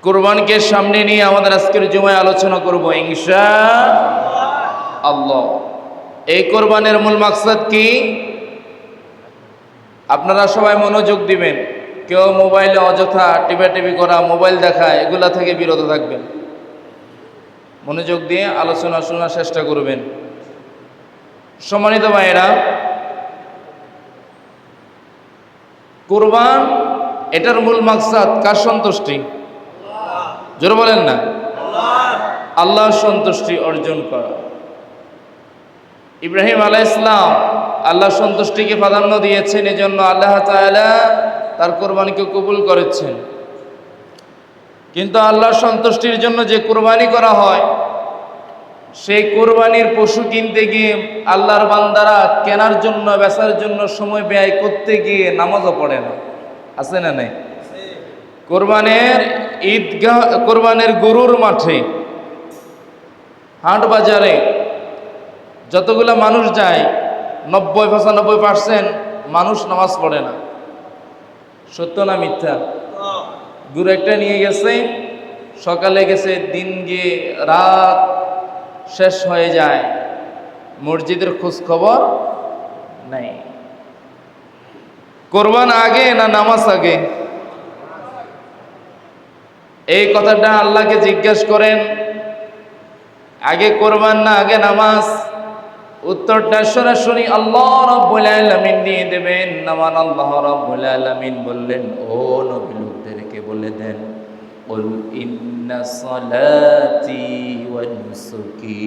কুরবানকে সামনে নিয়ে আমাদের আজকের জুমায় আলোচনা করব ইনশাআল্লাহ। এই কোরবানের মূল মাকসাদ কি? আপনারা সবাই মনোযোগ দিবেন। কেউ মোবাইলে অযথা টিপাটিপি করা, মোবাইল দেখা, এগুলা থেকে বিরত থাকবেন। মনোযোগ দিয়ে আলোচনা শোনার চেষ্টা করবেন। সম্মানিত ভাইয়েরা, কুরবান এটার মূল মাকসাদ কার সন্তুষ্টি? জোরে বলেন না। আল্লাহর সন্তুষ্টি অর্জন করা। ইব্রাহিম আলাইহিস সালাম আল্লাহর সন্তুষ্টিকে প্রাধান্য দিয়েছেন, এজন্য আল্লাহ তাআলা তার কোরবানিকে কবুল করেছেন। কিন্তু আল্লাহর সন্তুষ্টির জন্য যে কোরবানি করা হয়, সেই কোরবানির পশু কিনতে গিয়ে আল্লাহর বান্দারা কেনার জন্য, বেচার জন্য সময় ব্যয় করতে গিয়ে নামাজও পড়ে না। আছে না নাই? কোরবানের ঈদগাহ, কোরবানের গরুর মাঠে, হাট বাজারে যতগুলো মানুষ যায়, 90-95% মানুষ নামাজ পড়ে না। সত্য না মিথ্যা? গরু একটা নিয়ে গেছে, সকালে গেছে, দিন গিয়ে রাত শেষ হয়ে যায়, মসজিদের খোঁজ খবর নাই। কোরবান আগে না নামাজ আগে? এই কথাটা আল্লাহকে জিজ্ঞেস করেন, আগে কোরবান না আগে নামাজ? উত্তরটা সরাসরি আল্লাহ রাব্বুল আলামিন দিয়ে দেবেন। নামান আল্লাহ রাব্বুল আলামিন বললেন, ও নবী লোকদেরকে বলে দেন, কুল ইন্না সালাতি ওয়া নুসুকি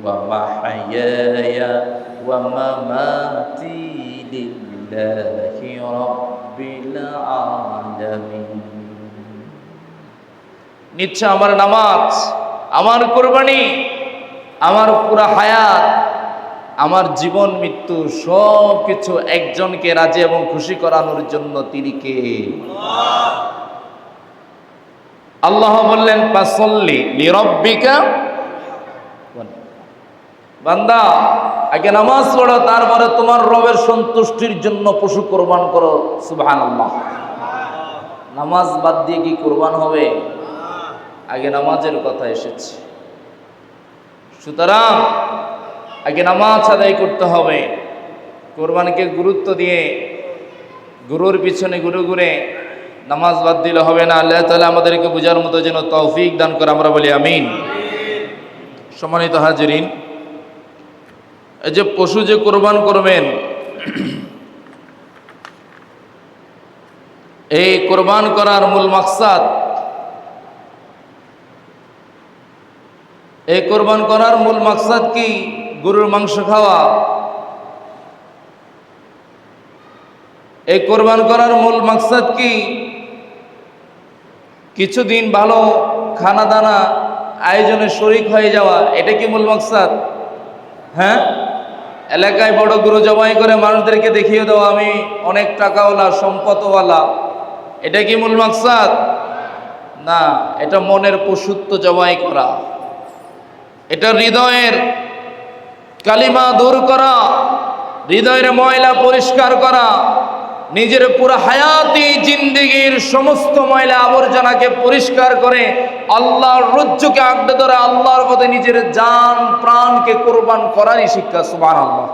ওয়া মাহইয়ায়া ওয়া মামাতি লিল্লাহি রাব্বিল আলামিন। নিশ্চয় আমার নামাজ, আমার কোরবানি, আমার পুরা হায়াত, আমার জীবন মৃত্যু সব কিছু একজনকে রাজি এবং খুশি করানোর জন্য। তিনি কে? আল্লাহ বললেন, ফাসল্লি লিরাব্বিকা। বান্দা, আগে নামাজ পড়ো, তারপরে তোমার রবের সন্তুষ্টির জন্য পশু কোরবান করো। সুবহানাল্লাহ। নামাজ বাদ দিয়ে কি কোরবান হবে? আগে নামাজের কথা এসেছে। সুতরাং আগে নামাজ আদায় করতে হবে। কোরবানিকে গুরুত্ব দিয়ে গুরুর পিছনে ঘুরে ঘুরে নামাজ বাদ দিলে হবে না। আল্লাহ তাআলা আমাদেরকে বোঝার মতো যেন তৌফিক দান করে, আমরা বলি আমিন। সম্মানিত হাজিরিন, এই যে পশু যে কোরবান করবেন, এই কোরবান করার মূল মাকসাদ, এই কোরবান করার মূল মাকসাদ কি? গরুর মাংস খাওয়া। এই কোরবান করার মূল মাকসাদ কি? কিছুদিন ভালো খানা দানা আয়োজনে শরীক হয়ে যাওয়া। এটা কি মূল মাকসাদ? হ্যাঁ, এলাকায় বড় গরু জবাই করে মানুষদেরকে দেখিয়ে দেওয়া, আমি অনেক টাকাওয়ালা, সম্পদওয়ালা। এটা কি মূল মাকসাদ? না, এটা মনের পশুত্ব জবাই করা। এটা হৃদয়ের কালিমা দূর করা, হৃদয়ের ময়লা পরিষ্কার করা, নিজের পুরো হায়াতি জিন্দেগির সমস্ত ময়লা আবর্জনাকে পরিষ্কার করে আল্লাহর রজ্জুকে আঁকড়ে ধরে আল্লাহর পথে নিজের জান প্রাণকে কোরবান করারই শিক্ষা। সুবহানাল্লাহ।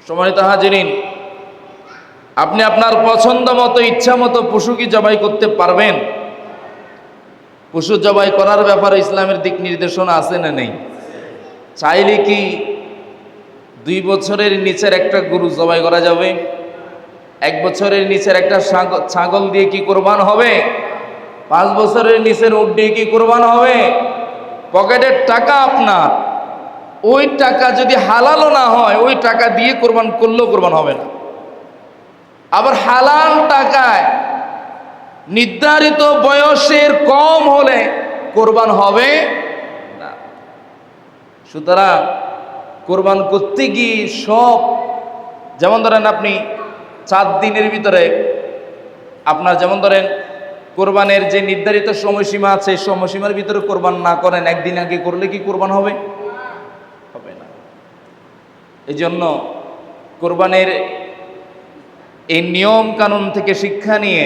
সম্মানিত হাজিরিন, আপনি আপনার পছন্দ মতো, ইচ্ছা মতো পশু কি জবাই করতে পারবেন? পশু জবাই করার ব্যাপারে ইসলামের দিক নির্দেশনা আছে না নেই? চাইলে কি 2 বছরের নিচের একটা গরু জবাই করা যাবে? 1 বছরের নিচের একটা ছাগল দিয়ে কি কোরবান হবে? 5 বছরের নিচের উট দিয়ে কি কোরবান হবে? পকেটের টাকা আপনার, ওই টাকা যদি হালালও না হয়, ওই টাকা দিয়ে কোরবান করলেও কোরবান হবে না। আবার হালাল টাকায় নির্ধারিত বয়সের কম হলে কোরবান হবে না। সুতরাং কোরবান করতে গিয়ে সব, যেমন ধরেন আপনি 4 দিনের ভিতরে আপনার, যেমন ধরেন কোরবানের যে নির্ধারিত সময়সীমা আছে, এই সময়সীমার ভিতরে কোরবান না করেন, একদিন আগে করলে কি কোরবান হবে? হবে না। এই জন্য কোরবানের এই নিয়ম কানুন থেকে শিক্ষা নিয়ে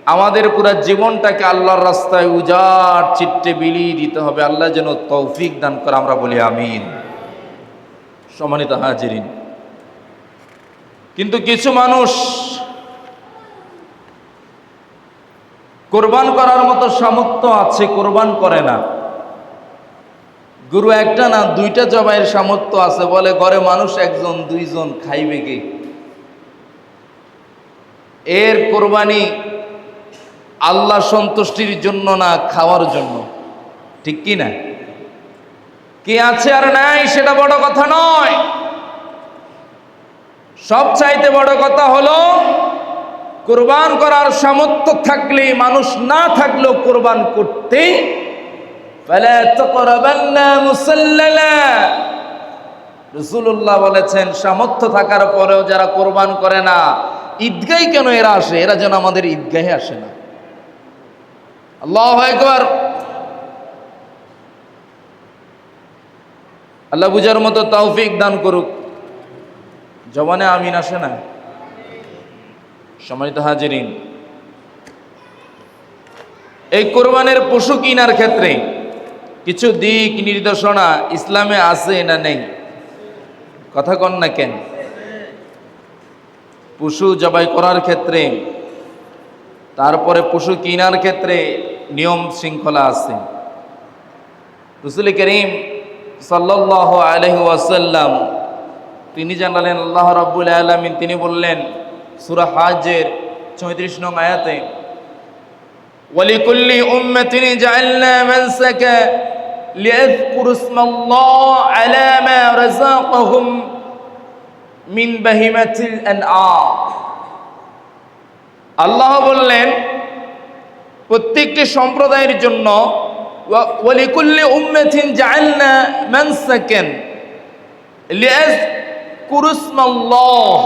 আমাদের পুরো জীবনটাকে আল্লাহর রাস্তায় উজাড় চিত্তে বিলিয়ে দিতে হবে। আল্লাহ যেন তৌফিক দান করে, আমরা বলি আমিন। সম্মানিত হাজিরিন, কিন্তু কিছু মানুষ কোরবান করার মতো সামর্থ্য আছে, কোরবান করে না। গরু একটা না দুইটা জবাইয়ের সামর্থ্য আছে, বলে ঘরে মানুষ একজন দুইজন, খাইবে কে? এর কোরবানি আল্লাহ সন্তুষ্টির জন্য না, খাওয়ার জন্য। ঠিক কি না? কে আছে আর নাই সেটা বড় কথা নয়। সব চাইতে বড় কথা হলো কোরবান করার সামর্থ্য থাকলে, মানুষ না থাকলেও কোরবান করতে। ফালা তাকরাবান্না মুসাল্লালা, রাসূলুল্লাহ বলেছেন সামর্থ্য থাকার পরেও যারা কোরবান করে না, ঈদগাহে কেন এরা আসে? এরা যেন আমাদের ঈদগাহে আসে না। আল্লাহু আকবার। আল্লাহ বুঝার মতো তৌফিক দান করুক। জবানে আমিন আসে না? সম্মানিত হাজিরিন, এই কোরবানের পশু কিনার ক্ষেত্রে কিছু দিক নির্দেশনা ইসলামে আছে না নেই? কথা কন না কেন? পশু জবাই করার ক্ষেত্রে, তারপরে পশু কিনার ক্ষেত্রে নিয়ম শৃঙ্খলা আছে। রাসূল করিম সাল্লাল্লাহু আলাইহি ওয়াসাল্লাম তিনি জানালেন, আল্লাহ রাব্বুল আলামিন তিনি বললেন সূরা হাজ্জের 34 নং আয়াতে, ওয়ালিকুল্লি উম্মাতিন জাআলনা মানসাকা লিয়াযকুরু ইসমাল্লাহ আলা মা রাযাকাহুম মিন বাহিমাতিল আনআম। আল্লাহ বললেন প্রত্যেকটি সম্প্রদায়ের জন্য, ওয়ালিকুল্লি উম্মাতিন জাআলনা মানসাকান লিয়াযকুরু ইসমাল্লাহ,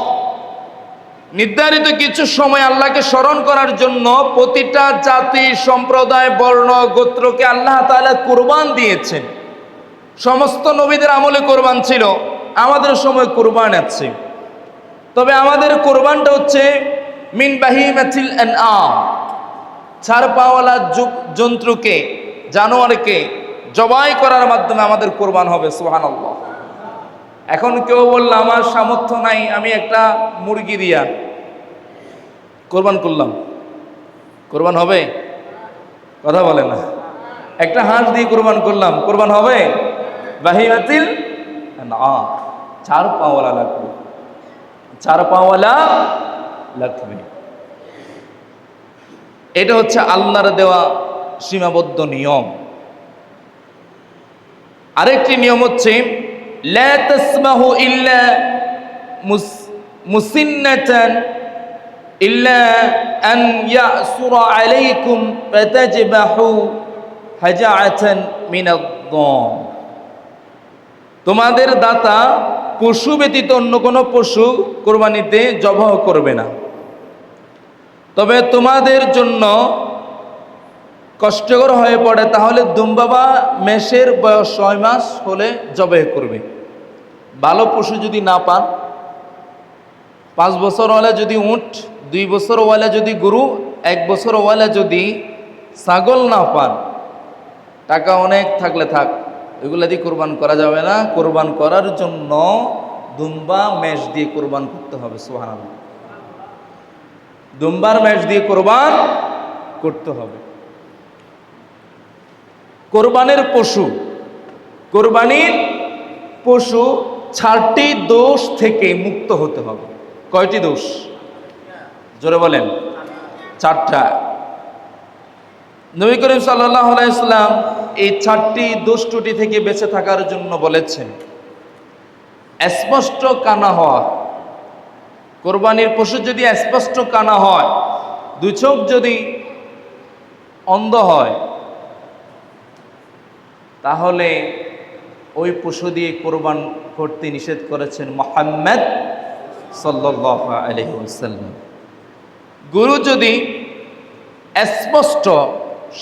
নির্ধারিত কিছু সময় আল্লাহকে স্মরণ করার জন্য প্রতিটা জাতি, সম্প্রদায়, বর্ণ, গোত্রকে আল্লাহ তাআলা কুরবান দিয়েছেন। সমস্ত নবীদের আমলে কোরবান ছিল, আমাদের সময় কোরবান আছে। তবে আমাদের কোরবানটা হচ্ছে মিন বাহিমাতিল আনআম, চার পাওয়ালা জন্তুকে, জানোয়ারকে জবাই করার মাধ্যমে আমাদের কোরবান হবে। সুবহানাল্লাহ। এখন কেউ বলল আমার সামর্থ্য নাই, আমি একটা মুরগি দিয়া কোরবান করলাম, কোরবান হবে? কথা বলে না। একটা হাঁস দিয়ে কোরবান করলাম, কোরবান হবে? বাহিমাতিল আনআম, চার পাওয়ালা লাগবে, চার পাওয়ালা লাগবে। এটা হচ্ছে আল্লাহর দেওয়া সীমাবদ্ধ নিয়ম। আরেকটি নিয়ম হচ্ছে লা তাসমাহু ইল্লা মুসিন্নাতান ইল্লা আন ইয়াসুরা আলাইকুম ফাতাজবাহু হাজাআতান মিনাদ-দাম। তোমাদের দাতা পশু ব্যতীত অন্য কোনো পশু কোরবানিতে জবাহ করবে না। তবে তোমাদের জন্য কষ্টকর হয়ে পড়ে তাহলে দুম্বা বা মেষের বয়স 6 মাস হলে জবাই করবে। ভালো পশু যদি না পান, 5 বছর ওয়ালা যদি উট, 2 বছর ওয়ালা যদি গরু, 1 বছর ওয়ালা যদি ছাগল না পান, টাকা অনেক থাকলে থাক, এগুলা দিয়ে কোরবান করা যাবে না। কোরবান করার জন্য দুম্বা মেষ দিয়ে কোরবান করতে হবে। সুবহানাল্লাহ। দুম্বার মেষ দিয়ে কোরবান করতে হবে। কোরবানের পশু, কোরবানির পশু 4টি দোষ থেকে মুক্ত হতে হবে। কয়টি দোষ? জোরে বলেন। 4টা। নবী করিম সাল্লাল্লাহু আলাইহি ওয়াসাল্লাম এই 4টি দোষ ত্রুটি থেকে বেঁচে থাকার জন্য বলেছেন। স্পষ্ট কানা হওয়া, কোরবানির পশু যদি স্পষ্ট কানা হয়, 2 চোখ যদি অন্ধ হয়, তাহলে ওই পশু দিয়ে কোরবান করতে নিষেধ করেছেন মুহাম্মদ সাল্লাল্লাহু আলাইহি ওয়াসাল্লাম। গরু যদি স্পষ্ট,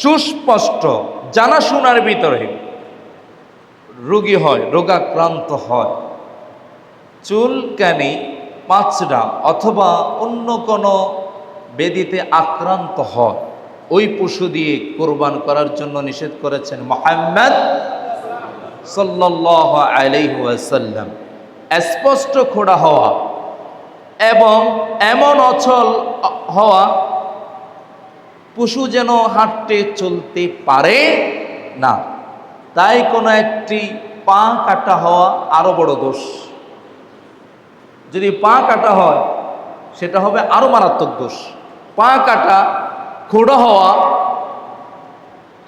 সুস্পষ্ট, জানাশোনার ভিতরে রোগী হয়, রোগাক্রান্ত হয়, চুলকানি, পাঁচড়া অথবা অন্য কোনো ব্যাধিতে আক্রান্ত হয়, ওই পশু দিয়ে কোরবান করার জন্য নিষেধ করেছেন মুহাম্মদ সাল্লাল্লাহু আলাইহি ওয়াসাল্লাম। স্পষ্ট খোড়া হওয়া এবং এমন অচল হওয়া, পশু যেন হাঁটতে চলতে পারে না, তাই কোনো একটি পা কাটা হওয়া আরো বড় দোষ। যদি পা কাটা হয় সেটা হবে আরো মারাত্মক দোষ। পা কাটা, খোড়া হওয়া,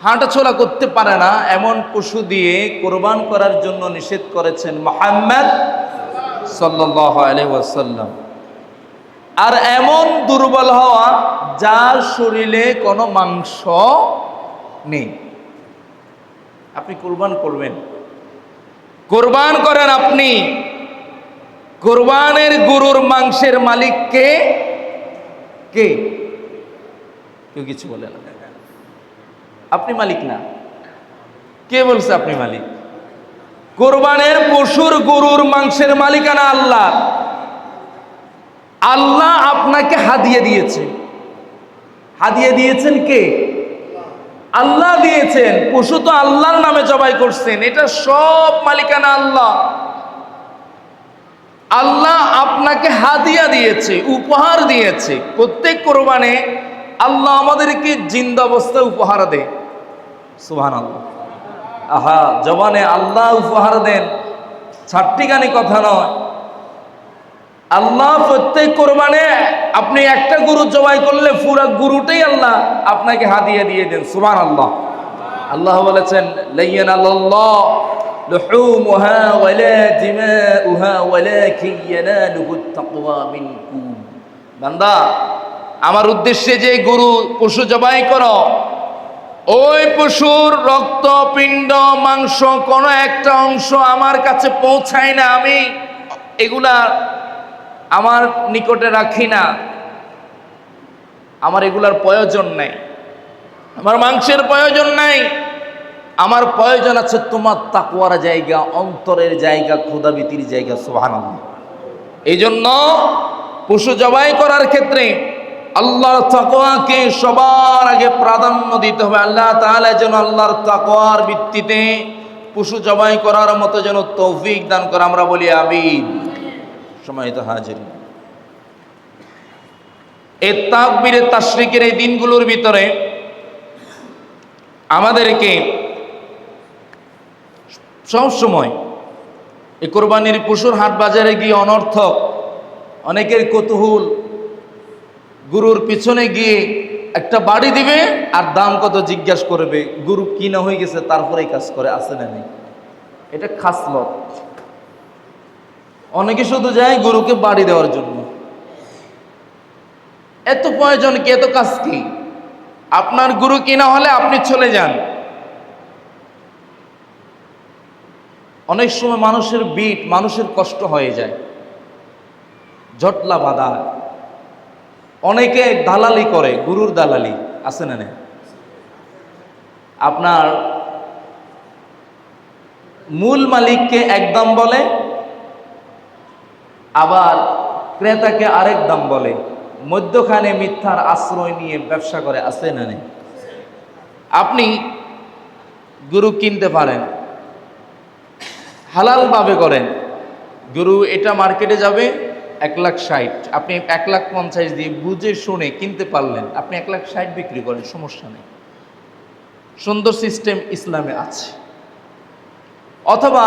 হাঁটাচলা করতে পারে না এমন পশু দিয়ে কোরবান করার জন্য নিষেধ করেছেন মুহাম্মদ সাল্লাল্লাহু আলাইহি ওয়াসাল্লাম। আর এমন দুর্বল হওয়া যার শরীরে কোনো মাংস নেই, আপনি কোরবান করবেন, কোরবান করেন আপনি, কোরবানের গরুর মাংসের মালিক কে? কে? কেউ কিছু বলে না। আপনি মালিক না। কে বলছে আপনি মালিক? কোরবানের পশুর গরুর মাংসের মালিকানা আল্লাহ। আল্লাহ আপনাকে হাদিয়া দিয়েছে। হাদিয়া দিয়েছেন কে? আল্লাহ দিয়েছেন। পশু তো আল্লাহর নামে জবাই করছেন, এটা সব মালিকানা আল্লাহ। আল্লাহ আপনাকে হাদিয়া দিয়েছে, উপহার দিয়েছে। প্রত্যেক কোরবানে আল্লাহ আমাদেরকে জিন্দা অবস্থায় উপহার দেয়। সুবহানাল্লাহ। আহা, জবানে আল্লাহ উপহার দেন, ছাট্টিখানি কথা নয়। আল্লাহ প্রত্যেক কোরবানে আপনি একটা গরু জবাই করলে পুরো গরুটাই আল্লাহ আপনাকে হাদিয়া দিয়ে দেন। সুবহানাল্লাহ। আল্লাহ বলেছেন, লাইয়ানাল্লাহ লুহুমুহা ওয়ালা দিমাউহা ওয়ালাকিন ইয়ানালুহুত তাকওয়া মিনকুম। বান্দা, আমার উদ্দেশ্যে যে গরু পশু জবাই করো, ওই পশুর রক্ত, পিণ্ড, মাংস কোনো একটা অংশ আমার কাছে পৌঁছায় না। আমি এগুলা আমার নিকটে রাখি না, আমার এগুলার প্রয়োজন নাই, আমার মাংসের প্রয়োজন নাই। আমার প্রয়োজন আছে তোমার তাকওয়ার জায়গা, অন্তরের জায়গা, খোদাভীতির জায়গা। সুবহানাল্লাহ। এই জন্য পশু জবাই করার ক্ষেত্রে আল্লাহর তাকওয়াকে সবার আগে প্রাধান্য দিতে হবে। আল্লাহ তাআলা যেন আল্লাহর তাকওয়ার ভিত্তিতে পশু জবাই করার মতো যেন তৌফিক দান করে, আমরা বলি আমিন। সম্মানিত হাজির, এই তাকবীরে তাশরিকের এই দিনগুলোর ভিতরে আমাদেরকে সবসময় এই কোরবানির পশুর হাট বাজারে গিয়ে অনর্থক অনেকের কৌতূহল, গরুর পিছনে গিয়ে একটা বাড়ি দিবে আর দাম কত জিজ্ঞাসা করবে, গরু কিনা হয়ে গেছে তারপরে কাজ করে, আছে না নেই? এটা খাসলত। অনেকে শুধু যায় গরুকে বাড়ি দেওয়ার জন্য। এত প্রয়োজন কি? এত কাজ কি? আপনার গরু কিনা হলে আপনি চলে যান। অনেক সময় মানুষের বিট, মানুষের কষ্ট হয়ে যায়, জটলা বাঁধা। অনেকে দালালি করে, গরুর দালালি, আছে না নেই? আপনার মূল মালিককে এক দাম বলে, আবার ক্রেতাকে আরেক দাম বলে, মধ্যখানে মিথ্যার আশ্রয় নিয়ে ব্যবসা করে, আছে না নেই? আপনি গরু কিনতে পারেন, হালালভাবে করেন। গরু এটা মার্কেটে যাবে 1,60,000, আপনি 1,50,000 দিয়ে বুঝে শুনে কিনতে পারলেন, আপনি 1,60,000 বিক্রি করেন, সমস্যা নেই। সুন্দর সিস্টেম ইসলামে আছে। অথবা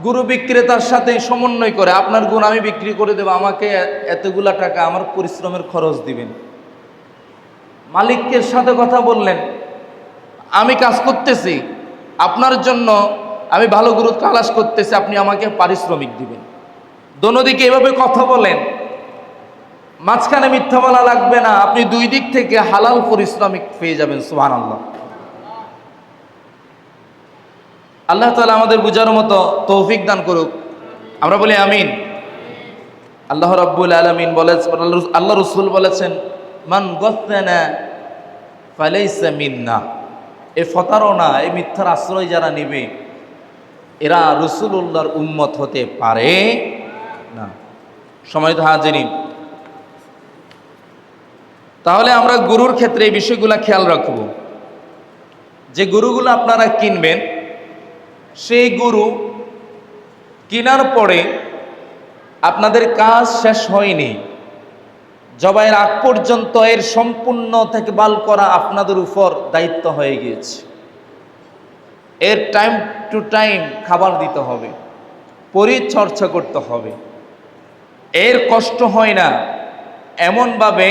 গরু বিক্রেতার সাথে সমন্বয় করে, আপনার গরু আমি বিক্রি করে দেবো, আমাকে এতগুলা টাকা আমার পরিশ্রমের খরচ দিবেন। মালিকের সাথে কথা বললেন, আমি কাজ করতেছি আপনার জন্য, আমি ভালো গরু তালাশ করতেছি, আপনি আমাকে পারিশ্রমিক দিবেন। দোনোদিকে এভাবে কথা বলেন, মাঝখানে মিথ্যা বলা লাগবে না, আপনি দুই দিক থেকে হালাল পারিশ্রমিক পেয়ে যাবেন। সুবহানাল্লাহ। আল্লাহ তাআলা আমাদের বুঝার মতো তৌফিক দান করুক, আমরা বলি আমিন। আল্লাহ রাব্বুল আলামিন বলেছেন, আল্লাহ রাসূল বলেছেন, মান গাসসানা ফালাইসা মিন্না। এই প্রতারণা, এই মিথ্যার আশ্রয় যারা নেবে, এরা রাসূলুল্লাহর উম্মত হতে পারে না। সম্মানিত হাজিরিন, তাহলে আমরা গরুর ক্ষেত্রে এই বিষয়গুলো খেয়াল রাখব, যে গরুগুলো আপনারা কিনবেন, সেই গরু কেনার পরে আপনাদের কাজ শেষ হয়নি, জবাইয়ের আগ পর্যন্ত এর সম্পূর্ণ দেখভাল করা আপনাদের উপর দায়িত্ব হয়ে গিয়েছে। এর টাইম টু টাইম খাবার দিতে হবে, পরিচর্যা করতে হবে। এর কষ্ট হয় না, এমনভাবে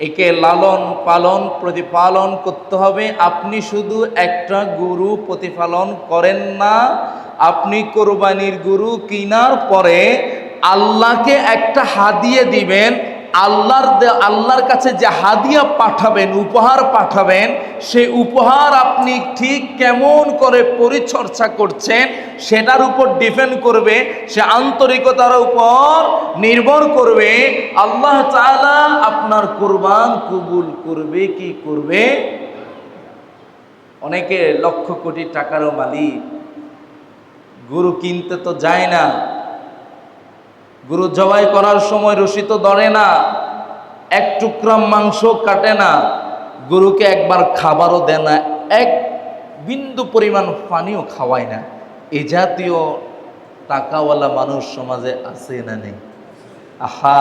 একে লালন পালন প্রতিপালন করতে হবে। আপনি শুধু একটা গরু প্রতিপালন করেন না, আপনি কোরবানির গরু কেনার পরে আল্লাহকে একটা হাদিয়া দিবেন। আল্লাহর কাছে যে হাদিয়া পাঠাবেন, উপহার পাঠাবেন, সেই উপহার আপনি ঠিক কেমন করে পরিচর্যা করছেন সেটার উপর ডিপেন্ড করবে, সে আন্তরিকতার উপর নির্ভর করবে আল্লাহ তাআলা আপনার কুরবান কবুল করবে কি করবে। অনেকে লক্ষ কোটি টাকারও মালিক, গরু কিনতে তো যায় না, গরু জবাই করার সময় রশি তো ধরে না, এক টুকরা মাংস কাটে না, গরুকে একবার খাবারও দেয় না, এক বিন্দু পরিমাণ পানিও খাওয়ায় না। এই জাতীয় টাকাওয়ালা মানুষ সমাজে আছে না নেই? আহা,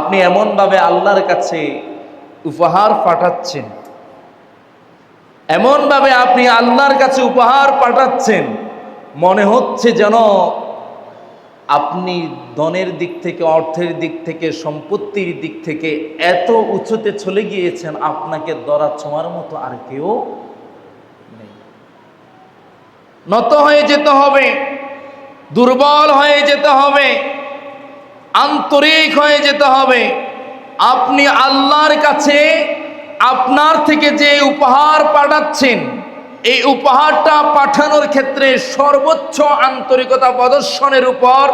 আপনি এমনভাবে আল্লাহর কাছে উপহার পাঠাচ্ছেন, এমনভাবে আপনি আল্লাহর কাছে উপহার পাঠাচ্ছেন, মনে হচ্ছে যেন আপনি ধনের দিক থেকে, অর্থের দিক থেকে, সম্পত্তির দিক থেকে এত উঁচুতে চলে গিয়েছেন, আপনাকে ধরা ছোঁয়ার মতো আর কেউ নেই। নত হয়ে যেতে হবে, দুর্বল হয়ে যেতে হবে, আন্তরিক হয়ে যেতে হবে। আপনি আল্লাহর কাছে আপনার থেকে যে উপহার পাঠাচ্ছেন, এই উপহারটা পাঠানোর ক্ষেত্রে সর্বোচ্চ আন্তরিকতা প্রদর্শনের উপর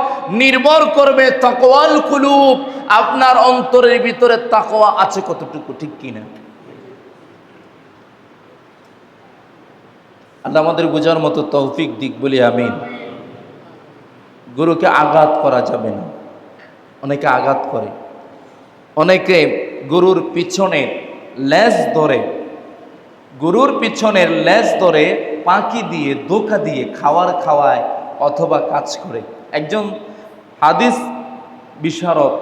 নির্ভর করবে তাকওয়াল কুলুব, আপনার অন্তরের ভিতরে তাকওয়া আছে কতটুকু, ঠিক কিনা? আল্লাহ আমাদের বোঝার মতো তৌফিক দিক বলি আমিন। গরুকে আঘাত করা যাবে না। অনেকে আঘাত করে, অনেকে গরুর পিছনে লেজ ধরে, গরুর পিছনের লেজ ধরে পাকি দিয়ে ধোঁকা দিয়ে খাওয়ায় অথবা কাজ করে। একজন হাদিস বিশারদ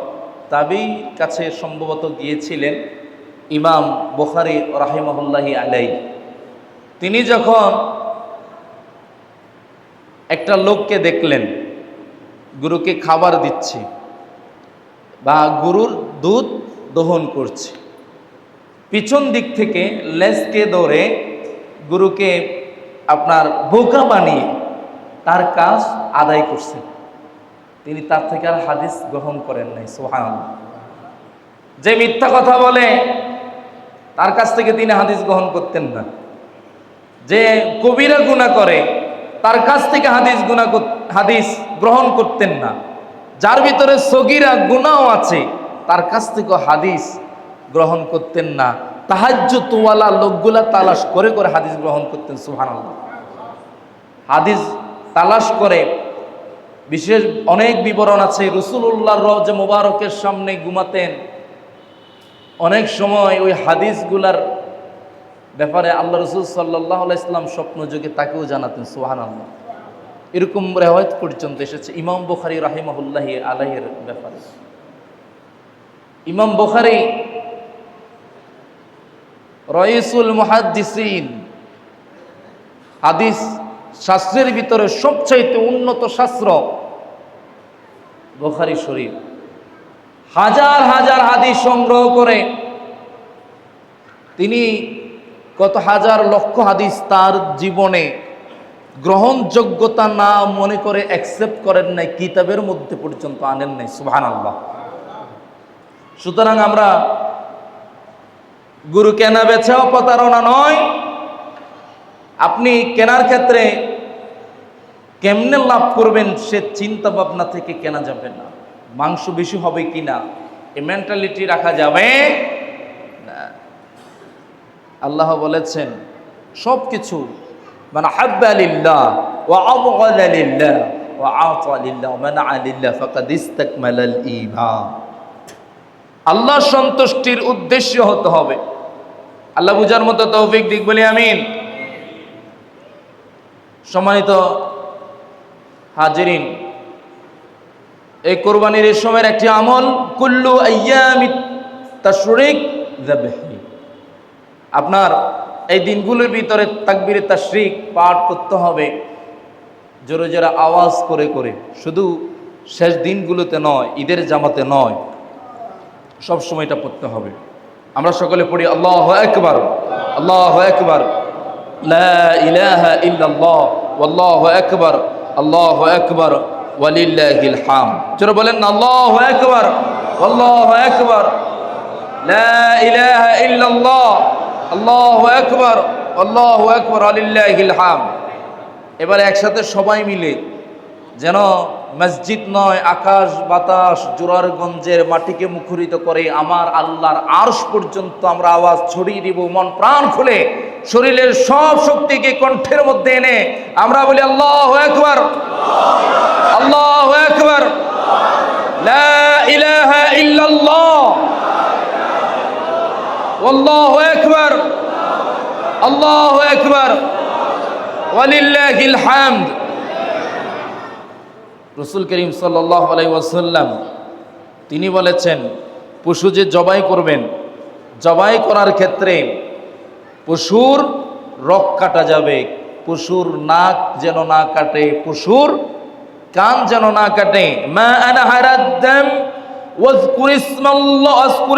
তাবিঈর কাছে সম্ভবত গিয়েছিলেন ইমাম বুখারী রাহিমাহুল্লাহি আলাইহি। তিনি যখন একটা লোককে দেখলেন গরুকে খাবার দিচ্ছে বা গরুর দুধ দহন করছে, পিছন দিক থেকে লেজকে ধরে গরুকে আপনার বোকা বানিয়ে তার কাজ আদায় করছে, তিনি তার থেকে আর হাদিস গ্রহণ করেন নাই। সুবহানাল্লাহ। যে মিথ্যা কথা বলে তার কাছ থেকে তিনি হাদিস গ্রহণ করতেন না। যে কবিরা গুনাহ করে তার কাছ থেকে হাদিস গ্রহণ করতেন না। যার ভিতরে সগীরা গুনাহও আছে তার কাছ থেকে হাদিস গ্রহণ করতেন না। তাহাজ্জুদওয়ালা লোকগুলা তালাশ করে করে হাদিস গ্রহণ করতেন। সুবহানাল্লাহ। হাদিস তালাশ করে, বিশেষ অনেক বিবরণ আছে। রাসূলুল্লাহর রওজা মুবারকের সামনে ঘুমাতেন, অনেক সময় ওই হাদিসগুলার ব্যাপারে আল্লাহ রাসূল সাল্লাল্লাহু আলাইহি ওয়াসাল্লাম স্বপ্ন যোগে তাকেও জানাতেন। সুবহানাল্লাহ। এরকম রিওয়ায়াত পর্যন্ত এসেছে ইমাম বুখারী রাহিমাহুল্লাহি আলাইহির ব্যাপারে। ইমাম বুখারী রাইসুল মুহাদ্দিসিন, হাদিস শাস্ত্রের ভিতরে সবচাইতে উন্নত শাস্ত্র বুখারী শরীফ। হাজার হাজার হাদিস সংগ্রহ করে তিনি কত হাজার লক্ষ হাদিস তার জীবনে গ্রহণযোগ্যতা না মনে করে অ্যাকসেপ্ট করেন নাই, কিতাবের মধ্যে পর্যন্ত আনেন নাই। সুবহানাল্লাহ। সুতরাং আমরা গরু কেনা বেচাও প্রতারণা নয়। আপনি কেনার ক্ষেত্রে কেমনে লাভ করবেন সে চিন্তা ভাবনা থেকে কেনা যাবে না। মাংস বেশি হবে কিনা এই মেন্টালিটি রাখা যাবে না। আল্লাহ বলেছেন সবকিছু মান হাব্বা লিল্লাহ ওয়া আবগাদা লিল্লাহ ওয়া আতা লিল্লাহ ওয়া মানআ লিল্লাহ ফাকাদ ইসতাকমালাল ঈমান। আল্লাহ সন্তুষ্টির উদ্দেশ্য হতে হবে। আল্লাহ বুঝার মতো তৌফিক দিক বলি আমিন। সম্মানিত হাজিরিন, এই কোরবানির এই সময়ের একটি আমল কুল্লু আইয়ামিত তাশরিক যাবহি। আপনার এই দিনগুলোর ভিতরে তাকবীরে তাশরিক পাঠ করতে হবে জোরে জোরে আওয়াজ করে করে, শুধু শেষ দিনগুলোতে নয়, ঈদের জামাতে নয়, সব সময় এটা পড়তে হবে। আমরা সকলে পড়ি আল্লাহু আকবার, আল্লাহু আকবার, লা ইলাহা ইল্লাল্লাহ, ওয়াল্লাহু আকবার, আল্লাহু আকবার, ওয়ালিল্লাহিল হামদ। জোরে বলেন না আল্লাহু আকবার, আল্লাহু আকবার, লা ইলাহা ইল্লাল্লাহ, আল্লাহু আকবার, আল্লাহু আকবার, ওয়ালিল্লাহিল হামদ। এবারে একসাথে সবাই মিলে, যেন মসজিদ নয়, আকাশ বাতাস জোরারগঞ্জের মাটিকে মুখরিত করে আমার আল্লাহর আরশ পর্যন্ত আমরা আওয়াজ ছড়িয়ে দিব, মন প্রাণ খুলে শরীরের সব শক্তিকে কণ্ঠের মধ্যে এনে আমরা বলি আল্লাহু আকবার, আল্লাহু আকবার, লা ইলাহা ইল্লাল্লাহ, আল্লাহু আকবার, আল্লাহু আকবার, ওয়ালিল্লাহিল হামদ। রাসূল করিম সাল্লাল্লাহু আলাইহি ওয়াসাল্লাম তিনি বলেছেন, পশু যে জবাই করবেন, জবাই করার ক্ষেত্রে পশুর রক কাটা যাবে, পশুর নাক যেন না কাটে, পশুর কান যেন না কাটে। মা আনহারাদ দাম ওয়াজকুর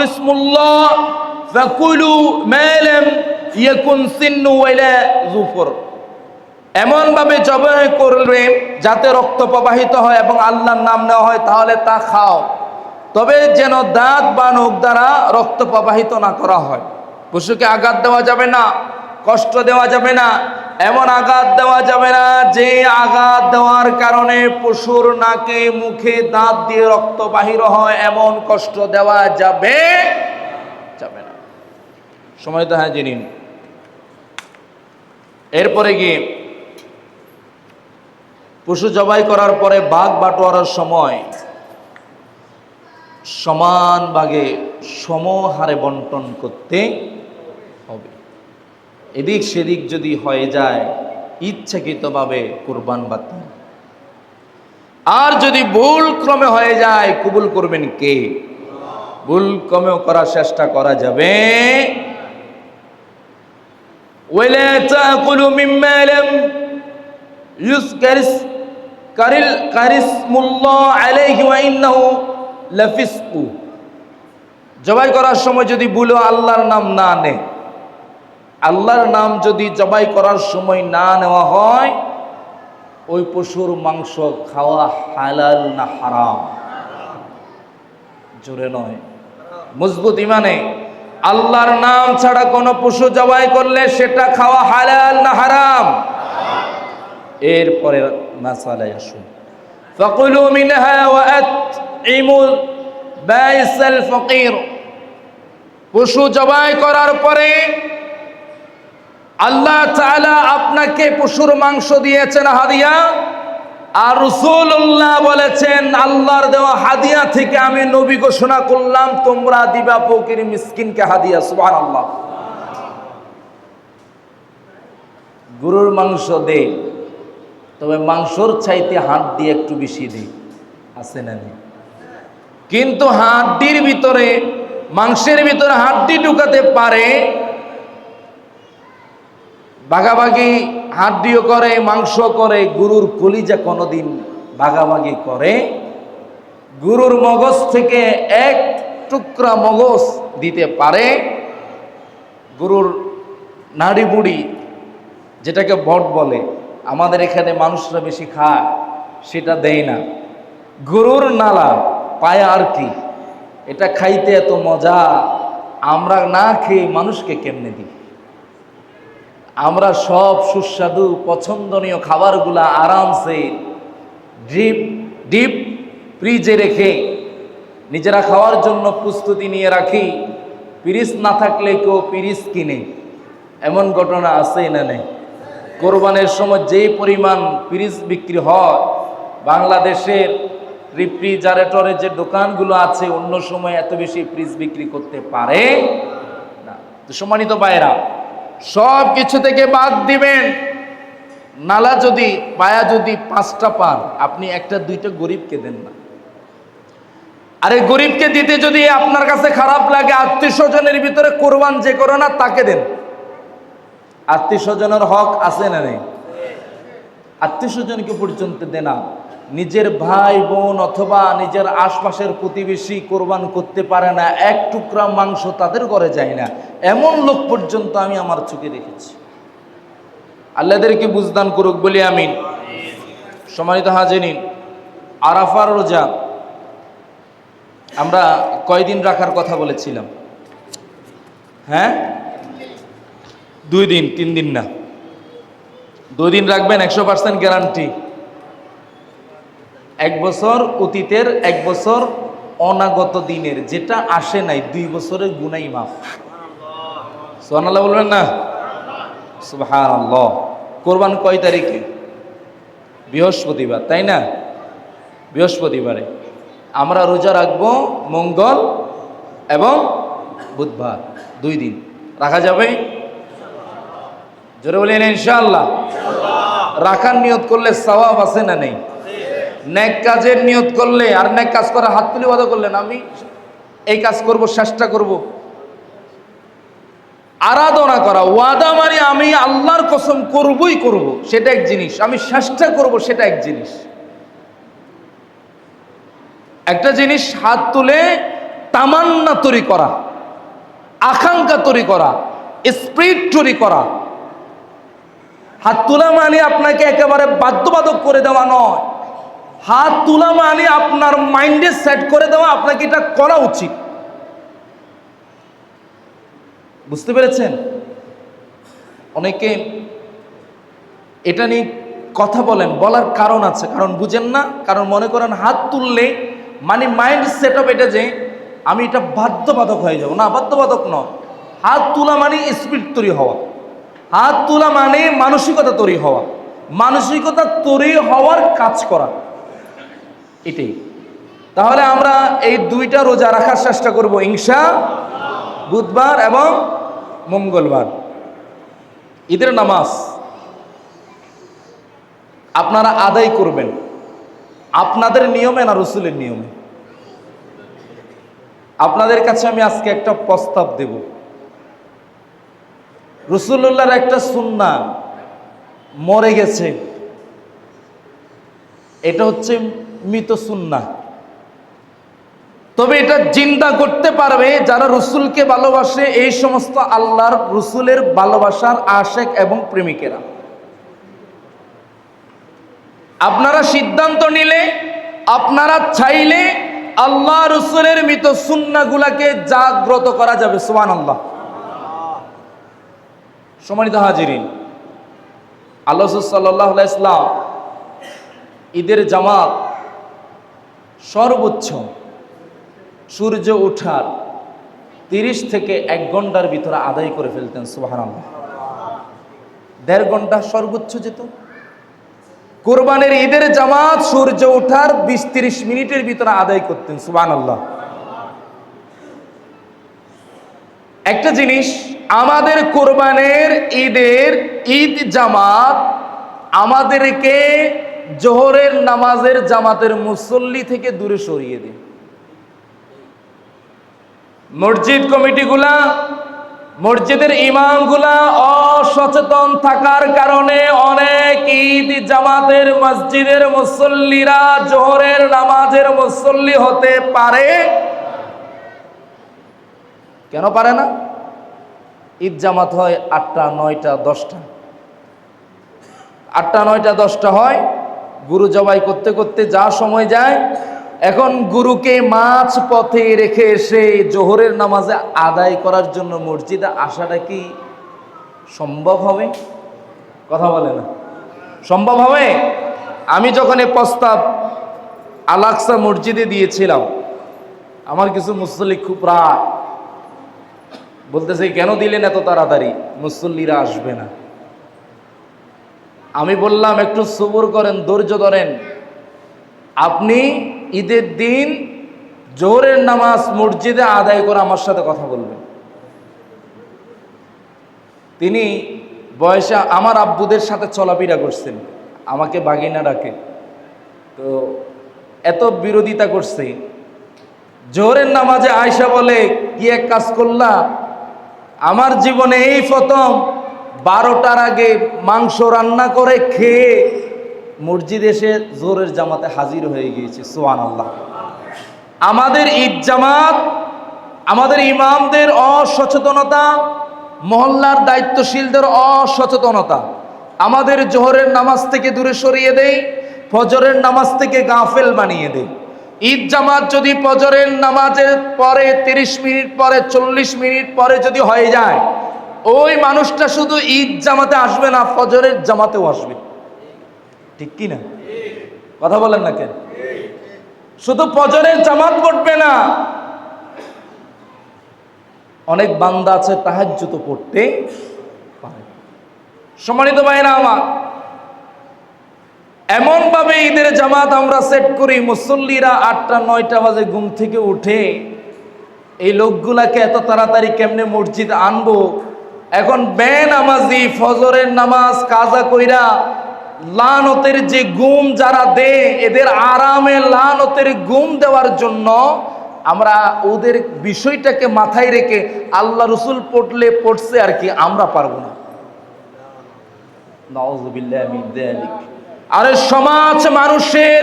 ইসমুল্লাহ ফাকুলু মা লাম ইয়াকুন সিন্নু ওয়ালা যুফর। এমন ভাবে জবাই করবে যাতে রক্ত প্রবাহিত হয় এবং আল্লাহর নাম নেওয়া হয়, তাহলে তা খাও, তবে যেন দাঁত বা নখ দ্বারা রক্ত প্রবাহিত না করা হয়। পশুকে আঘাত দেওয়া যাবে না, কষ্ট দেওয়া যাবে না, এমন আঘাত দেওয়া যাবে না যে আঘাত দেওয়ার কারণে পশুর নাকে মুখে দাঁত দিয়ে রক্ত বাহির হয়, এমন কষ্ট দেওয়া যাবে না। সময় তো হ্যাঁ জিনিস। এরপরে গিয়ে পশু জবাই করার পরে ভাগ বাটোয়ারার সময় সমান ভাগে সমহারে বন্টন করতে হবে। এদিক সেদিক যদি হয়ে যায় ইচ্ছাকৃতভাবে কুরবান বাতিল। আর যদি ভুল ক্রমে হয়ে যায় কবুল করবেন কে? ভুল ক্রমেও করার চেষ্টা করা যাবে। ওয়ালা তাকুলু মিম্মা লাম কারিসমুল্লাহ আলাইহি ওয়া ইন্নাহু লাফিসকু। জবাই করার সময় যদি বলো আল্লাহর নাম না নে, আল্লাহর নাম যদি জবাই করার সময় না নেওয়া হয়, ওই পশুর মাংস খাওয়া হালাল না হারাম? জোরে নয়, মজবুত ইমানে। আল্লাহর নাম ছাড়া কোনো পশু জবাই করলে সেটা খাওয়া হালাল না হারাম? এরপরে মাসালায় আসুন। ফাকুলু মিনহা ওয়া আতইমুল বাইসাল ফাকির। পশু জবাই করার পরে আল্লাহ তাআলা আপনাকে পশুর মাংস দিয়েছেন হাদিয়া, আর রাসূলুল্লাহ বলেছেন আল্লাহর দেওয়া হাদিয়া থেকে আমি নবী ঘোষণা করলাম তোমরা দিবা ফকির মিসকিনকে হাদিয়া। সুবহানাল্লাহ। গরুর মাংস দে, তবে মাংসর চাইতে হাড্ডি একটু বেশি দে, আছে না? কিন্তু হাড্ডির ভিতরে, মাংসের ভিতরে হাড্ডি ঢুকাতে পারে, ভাগাভাগি হাড্ডিও করে, মাংস করে। গরুর কলিজা কোনোদিন ভাগাভাগি করে? গরুর মগজ থেকে এক টুকরা মগজ দিতে পারে? গরুর নাড়ি বুড়ি, যেটাকে বট বলে, আমাদের এখানে মানুষরা বেশি খায়, সেটা দেয় না। গরুর নালা, পায়া আর কি, এটা খাইতে এত মজা, আমরা না খেয়ে মানুষকে কেমনে দিই? আমরা সব সুস্বাদু পছন্দনীয় খাবারগুলা আরামসে ডিপ ফ্রিজে রেখে নিজেরা খাওয়ার জন্য প্রস্তুতি নিয়ে রাখি। পিরিচ না থাকলে কেউ পিরিচ কিনে, এমন ঘটনা আছে না নেই? কোরবানের সময় যে পরিমাণ পিরিচ বিক্রি হয়, বাংলাদেশের রেফ্রিজারেটরের যে দোকানগুলো আছে অন্য সময় এত বেশি ফ্রিজ বিক্রি করতে পারে না। তো সম্মানিত ভাইরা, সব কিছু থেকে বাদ দিবেন। নালা যদি পায়া যদি 5টা পান, আপনি একটা দুইটা গরিবকে দেন না। আরে গরিবকে দিতে যদি আপনার কাছে খারাপ লাগে, আত্মীয় স্বজনের ভিতরে কোরবান যে করে না তাকে দেন। আত্মীয় স্বজনের হক আছে না নেই? আত্মীয় স্বজনকে পর্যন্ত দেনা। নিজের ভাই বোন অথবা নিজের আশপাশের প্রতিবেশী কোরবান করতে পারে না, এক টুকরা মাংস তাদের ঘরে যায় না, এমন লোক পর্যন্ত আমি আমার চোখে দেখেছি। আল্লাহদেরকে বুঝদান করুক বলি আমিন। সম্মানিত হাজিরিন, আরাফার রোজা আমরা কয়দিন রাখার কথা বলেছিলাম? হ্যাঁ, 2 দিন, 3 দিন না, 2 দিন রাখবেন, 100% গ্যারান্টি। 1 বছর অতীতের, 1 বছর অনাগত দিনের, যেটা আসে নাই 2 বছরের গুনাই মাফ। সুবহানাল্লাহ বলবেন না? সুবহানাল্লাহ। কোরবান কয় তারিখে? বৃহস্পতিবার, তাই না? বৃহস্পতিবারে আমরা রোজা রাখবো, মঙ্গল এবং বুধবার, 2 দিন রাখা যাবে। জোরে বলেন ইনশাআল্লাহ। রাখার নিয়ত করলে সওয়াব আছে না নেই? নেক কাজের নিয়ত করলে, আর নেক কাজ করা হাত তুলে ওয়াদা করলেন আমি এই কাজ করব, চেষ্টা করব, আরাধনা করা, ওয়াদা মানে আমি আল্লাহর কসম করবই করব, সেটা এক জিনিস, আমি চেষ্টা করব সেটা এক জিনিস। একটা জিনিস হাত তুলে তামান্না তৈরি করা, আকাঙ্ক্ষা তৈরি করা, স্পিরিট তৈরি করা। হাত তোলা মানে আপনাকে একেবারে বাধ্যবাধক করে দেওয়া নয়। হাত তোলা মানে আপনার মাইন্ডে সেট করে দেওয়া, আপনাকে এটা করা উচিত। বুঝতে পেরেছেন? অনেকে এটা নিয়ে কথা বলেন, বলার কারণ আছে, কারণ বুঝেন না। কারণ মনে করেন হাত তুললে মানে মাইন্ড সেট আপ এটা যে আমি এটা বাধ্যবাধক হয়ে যাব। না, বাধ্যবাধক নয়। হাত তোলা মানে স্পিরিট তৈরি হওয়া, হাত তোলা মানে মানসিকতা তৈরি হওয়া, মানসিকতা তৈরি হওয়ার কাজ করা, এটাই। তাহলে আমরা এই 2টা রোজা রাখার চেষ্টা করব ইনশাআল্লাহ। বুধবার এবং মঙ্গলবার ঈদের নামাজ আপনারা আদায় করবেন আপনাদের নিয়মে না রসুলের নিয়মে? আপনাদের কাছে আমি আজকে একটা প্রস্তাব দেব। রাসূলুল্লাহর একটা সুন্নাহ মরে গেছে, এটা হচ্ছে মৃত সুন্নাহ। তবে এটা জিন্দা করতে পারবে যারা রসুলকে ভালোবাসে, এই সমস্ত আল্লাহর রসুলের ভালোবাসার আশেক এবং প্রেমিকেরা। আপনারা সিদ্ধান্ত নিলে, আপনারা চাইলে আল্লাহ রসুলের মৃত সুন্নাহগুলোকে জাগ্রত করা যাবে। সুবহানাল্লাহ। সম্মানিত হাজিরিন, আল্লাহ সাল্লাল্লাহু আলাইহি ওয়াসাল্লাম ঈদের জামাত সর্বোচ্চ সূর্য ওঠার 30 থেকে 1 ঘন্টার ভিতরে আদায় করে ফেলতেন। সুবহানাল্লাহ। 1.5 ঘন্টা সর্বোচ্চ যেত। কোরবানির ঈদের জামাত সূর্য ওঠার 20-30 মিনিটের ভিতরে আদায় করতেন। সুবহানাল্লাহ। একটা জিনিস, আমাদের কোরবানির ঈদ জামাত আমাদেরকে জোহরের নামাজের জামাতের মুসল্লি থেকে দূরে সরিয়ে দেয়। মসজিদ কমিটিগুলা, মসজিদের ইমামগুলা অসচেতন থাকার কারণে অনেক ঈদ জামাতের মসজিদের মুসল্লিরা জোহরের নামাজের মুসল্লি হতে পারে। কেন পারে না? ঈদ জামাত হয় 8টা, 9টা, 10টা, 8টা, 9টা, 10টা হয়। গরু জবাই করতে করতে যা সময় যায়, এখন গরুকে মাছ পথে রেখে এসে জোহরের নামাজে আদায় করার জন্য মসজিদে আসাটা কি সম্ভব হবে? কথা বলে না, সম্ভব হবে? আমি যখন এই প্রস্তাব আল-আকসা মসজিদে দিয়েছিলাম, আমার কিছু মুসল্লি খুব রাগ, বলতেছে কেন দিলেন এত তাড়াতাড়ি, মুসল্লিরা আসবে না। আমি বললাম একটু সবুর করেন, ধৈর্য ধরেন। আপনি ঈদের দিন জোহরের নামাজ মসজিদে আদায় করে আমার সাথে কথা বলবেন। তিনি বয়সে আমার আব্বুদের সাথে চলাফেরা করছেন, আমাকে বাগিনা ডাকে, তো এত বিরোধিতা করছে। জোহরের নামাজে আয়সা বলে, কি এক কাজ করলা, আমার জীবনে এই প্রথম 12টার আগে মাংস রান্না করে খেয়ে মসজিদে এসে জোহরের জামাতে হাজির হয়ে গিয়েছে। সুবহানাল্লাহ। আমাদের ঈদ জামাত, আমাদের ইমামদের অসচেতনতা, মহল্লার দায়িত্বশীলদের অসচেতনতা আমাদের জোহরের নামাজ থেকে দূরে সরিয়ে দেয়, ফজরের নামাজ থেকে গাফেল বানিয়ে দেয়। ঈদ জামাত যদি ফজরের নামাজের পরে 30 মিনিট পরে 40 মিনিট পরে যদি হয়ে যায়, ওই মানুষটা শুধু ঈদ জামাতে আসবে না, ফজরের জামাতেও আসবে। ঠিক কি না? কথা বলেন না কেন? শুধু ফজরের জামাত পড়বে না, অনেক বান্দা আছে তাহাজ্জুদ পড়তে পারে। সম্মানিত ভাইরা আমার, এমন ভাবে ঈদের জামাত আমরা সেট করি, মুসল্লিরা 8টা-9টা বাজে ঘুম থেকে উঠে এই লোকগুলাকে এত তাড়াতাড়ি কেমনে মসজিদ আনবো। এখন বেনামাজি ফজরের নামাজ কাজা কইরা লানতের যে ঘুম যারা দেয়, এদের আরামে লানতের ঘুম দেওয়ার জন্য আমরা ওদের বিষয়টাকে মাথায় রেখে আল্লাহ রসুল পড়লে পড়ছে আর কি, আমরা পারবো না। নাউযুবিল্লাহি মিন যালিক। আরে সমাজ মানুষের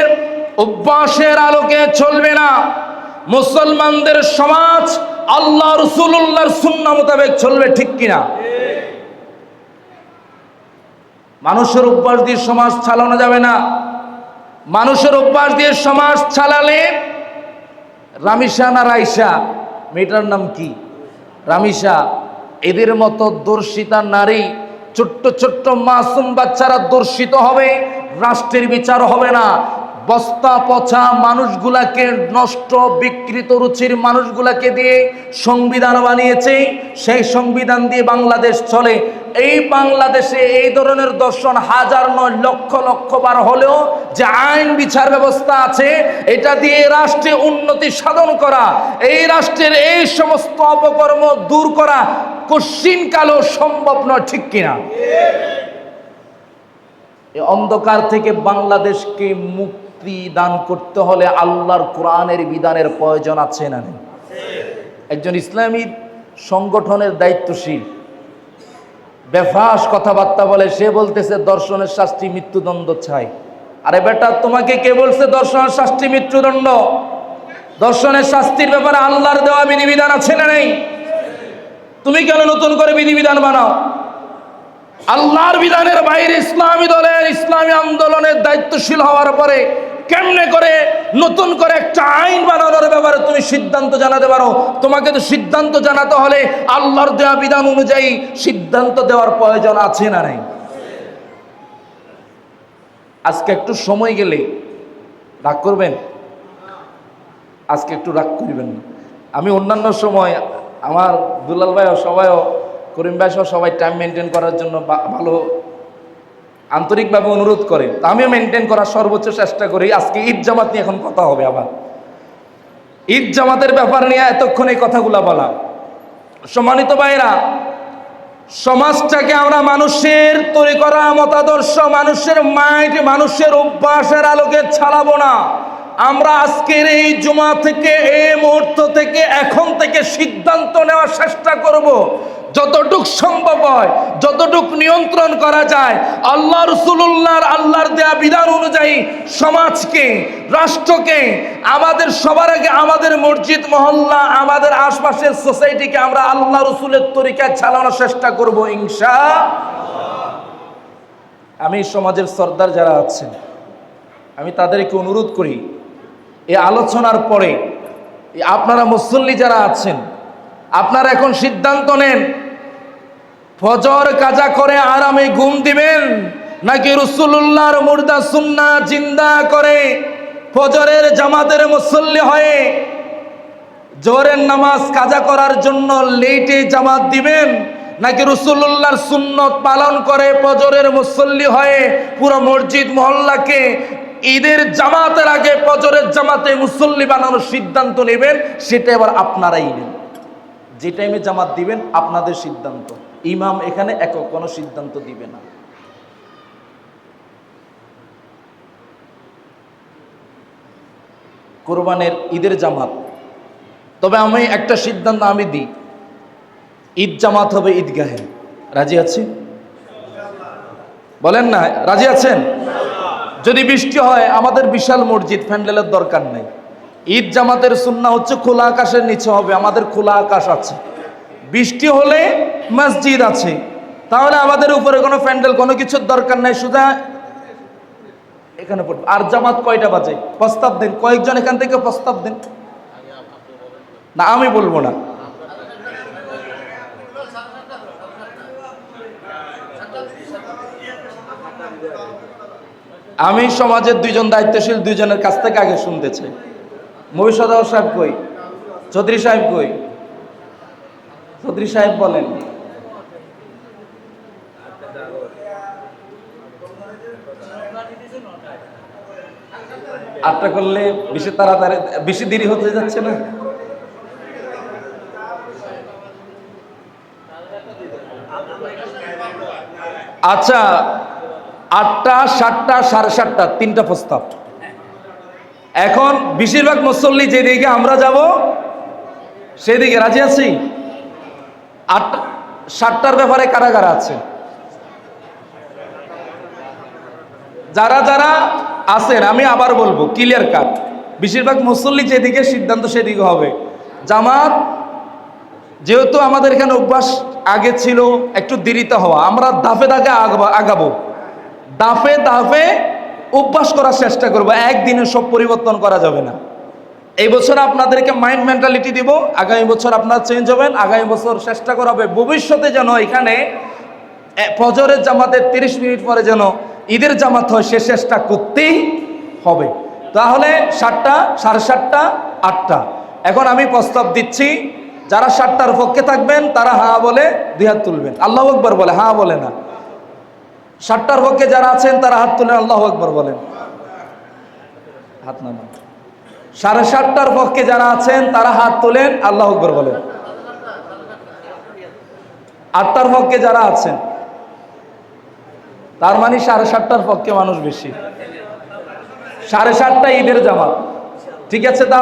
অভ্যাসের আলোকে চলবে না, মুসলমানদের সমাজ আল্লাহ রাসূলুল্লাহর সুন্নাহ মোতাবেক চলবে। ঠিক কিনা? মানুষের অভ্যাস দিয়ে সমাজ চালানো যাবে না। মানুষের অভ্যাস দিয়ে সমাজ চালালে, রামিসা না রাইসা, মেয়েটার নাম কি, রামিসা, এদের মতো দর্শিতা নারী, ছোট্ট ছোট্ট মাসুম বাচ্চারা দর্শিত হবে, রাষ্ট্রের বিচার হবে না। বস্তা পচা মানুষগুলাকে, নষ্ট বিকৃত রুচির মানুষগুলাকে দিয়ে সংবিধান বানিয়েছে, সেই সংবিধান দিয়ে বাংলাদেশ চলে। এই বাংলাদেশে এই ধরনের দর্শন হাজার নয় লক্ষ লক্ষ বার হলেও যে আইন বিচার ব্যবস্থা আছে, এটা দিয়ে রাষ্ট্রে উন্নতি সাধন করা, এই রাষ্ট্রের এই সমস্ত অপকর্ম দূর করা কশিনকালেও সম্ভব নয়। ঠিক কিনা? এই অন্ধকার থেকে বাংলাদেশকে মুক্তি দান করতে হলে আল্লাহর কোরআনের বিধানের প্রয়োজন আছে না নেই? একজন ইসলামী সংগঠনের দায়িত্বশীল বেফাস কথাবার্তা বলে, সে বলতেছে দর্শনের শাস্তি মৃত্যুদণ্ড চাই। আরে বেটা, তোমাকে কে বলছে দর্শনের শাস্তি মৃত্যুদণ্ড? দর্শনের শাস্তির ব্যাপারে আল্লাহর দেওয়া বিধিবিধান আছে না নেই? তুমি কেন নতুন করে বিধিবিধান বানাও? আল্লাহর বিধানের বাইরে ইসলামী দলের, ইসলামী আন্দোলনের দায়িত্বশীল হওয়ার পরে কেমনে করে নতুন করে একটা আইন বানানোর ব্যাপারে তুমি সিদ্ধান্ত জানাতে পারো? তোমাকে তো সিদ্ধান্ত জানাতে হলে আল্লাহর দেওয়া বিধান অনুযায়ী সিদ্ধান্ত দেওয়ার প্রয়োজন আছে না নাই? আজকে একটু সময় গেলে রাগ করবেন, আজকে একটু রাগ করবেন না। আমি অন্যান্য সময় আমার দুলাল ভাইও সবাইও, করিম ভাই সহ সবাই টাইম মেনটেন করার জন্য ভালো আন্তরিকভাবে অনুরোধ করে, তা আমিও মেনটেন করার সর্বোচ্চ চেষ্টা করি। আজকে ঈদ জামাত নিয়ে এখন কথা হবে, আবার ঈদ জামাতের ব্যাপার নিয়ে এতক্ষণ এই কথাগুলা বলা। সম্মানিত ভাইরা, সমাজটাকে আমরা মানুষের তৈরি করা মতাদর্শ, মানুষের মাইন্ড, মানুষের অভ্যাসের আলোকে চালাবো না। আমরা আজকের এই জুমা থেকে, এই মুহূর্ত থেকে, এখন থেকে সিদ্ধান্ত নেওয়ার চেষ্টা করব, যতটুক সম্ভব হয়, যতটুক নিয়ন্ত্রণ করা যায়, আল্লাহ রাসূলুল্লাহর, আল্লাহর দেয়া বিধান অনুযায়ী সমাজকে, রাষ্ট্রকে, আমাদের সবার আগে আমাদের মসজিদ মহল্লা, আমাদের আশপাশের সোসাইটিকে আমরা আল্লাহ রাসূলের তরিকায় চালানোর চেষ্টা করব ইনশাআল্লাহ। আমি সমাজের সর্দার যারা আছেন, আমি তাদেরকে অনুরোধ করি, এই আলোচনার পরে আপনারা মুসল্লি যারা আছেন, আপনারা এখন সিদ্ধান্ত নেন, ফজর কাজা করে আরামে ঘুম দিবেন, নাকি রাসূলুল্লাহর মুর্দা সুন্নাহ জিন্দা করে ফজরের জামাতের মুসল্লি হয়ে জোহরের নামাজ কাজা করার জন্য লেটে জামাত দিবেন, নাকি রাসূলুল্লাহর সুন্নত পালন করে ফজরের মুসল্লি হয়ে পুরো মসজিদ মহল্লাকে ঈদের জামাতের আগে ফজরের জামাতে মুসল্লি বানানোর সিদ্ধান্ত নেবেন, সেটা এবার আপনারাই নেন। যে টাইমে জামাত দিবেন আপনাদের সিদ্ধান্ত, ইমাম এখানে একক কোনো সিদ্ধান্ত দিবে না। কোরবানের ঈদের জামাত, তবে আমি একটা সিদ্ধান্ত আমি দিই, ঈদ জামাত হবে ঈদগাহে। রাজি আছি? বলেন না, রাজি আছেন? যদি বৃষ্টি হয়, আমাদের বিশাল মসজিদ, প্যান্ডেলের দরকার নেই। ঈদ জামাতের সুন্নাহ হচ্ছে খোলা আকাশের নিচে হবে, আমাদের খোলা আকাশ আছে। বৃষ্টি হলে মসজিদ আছে, তাহলে আমাদের উপরে কোনো প্যান্ডেল কোনো কিছুর দরকার নাই, সোজা এখানে পড়বে। আর জামাত কয়টা বাজে প্রস্তাব দেন, কয়েকজন এখান থেকে প্রস্তাব দেন। না আমি বলবো না, আমি সমাজের দুইজন দায়িত্বশীল দুইজনের কাছ থেকে আগে শুনতে চাই। মহিষাদা সাহেব কই? চৌধুরী সাহেব কই? চৌধুরী সাহেব বলেন। আটটা করলে বেশি তাড়াতাড়ি, বেশি দেরি হতে যাচ্ছে না? আচ্ছা, 8টা, 7টা, 7:30, 3টা প্রস্তাব। এখন বেশিরভাগ মুসল্লি যেদিকে আমরা যাব সেদিকে রাজি আছি। 8টা 7টার ব্যাপারে কারা কারা আছে? যারা যারা আছেন আমি আবার বলবো, ক্লিয়ার কাট, বেশিরভাগ মুসল্লি যেদিকে সিদ্ধান্ত সেদিকে হবে। জামাত যেহেতু আমাদের এখানে অভ্যাস আগে ছিল একটু দেরিতে হওয়া, আমরা ধাপে ধাপে আগাবো, ধাপে ধাপে অভ্যাস করার চেষ্টা করব। একদিনে সব পরিবর্তন করা যাবে না। এই বছর আপনাদেরকে মাইন্ড মেন্টালিটি দিব, আগামী বছর আপনারা চেঞ্জ হবেন। আগামী বছর চেষ্টা করা হবে ভবিষ্যতে যেন এখানে ফজরের জামাতের 30 মিনিট পরে যেন ঈদের জামাত হয়, সে চেষ্টা করতেই হবে। তাহলে 7টা, 7:30, 8টা। এখন আমি প্রস্তাব দিচ্ছি, যারা 7টার পক্ষে থাকবেন তারা হা বলে 2 হাত তুলবেন, আল্লাহু আকবার বলে, হা বলে না। 7টার পক্ষে যারা আছেন তারা হাত তুলেন, আল্লাহু আকবার বলেন, হাত নামান। 7:30টার পক্ষে যারা আছেন তারা হাত তোলেন, আল্লাহু আকবার বলেন। 8টার পক্ষে যারা আছেন, তার মানে 7:30টার পক্ষে মানুষ বেশি। 7:30টা ঈদের জামাত, ঠিক আছে? তাহলে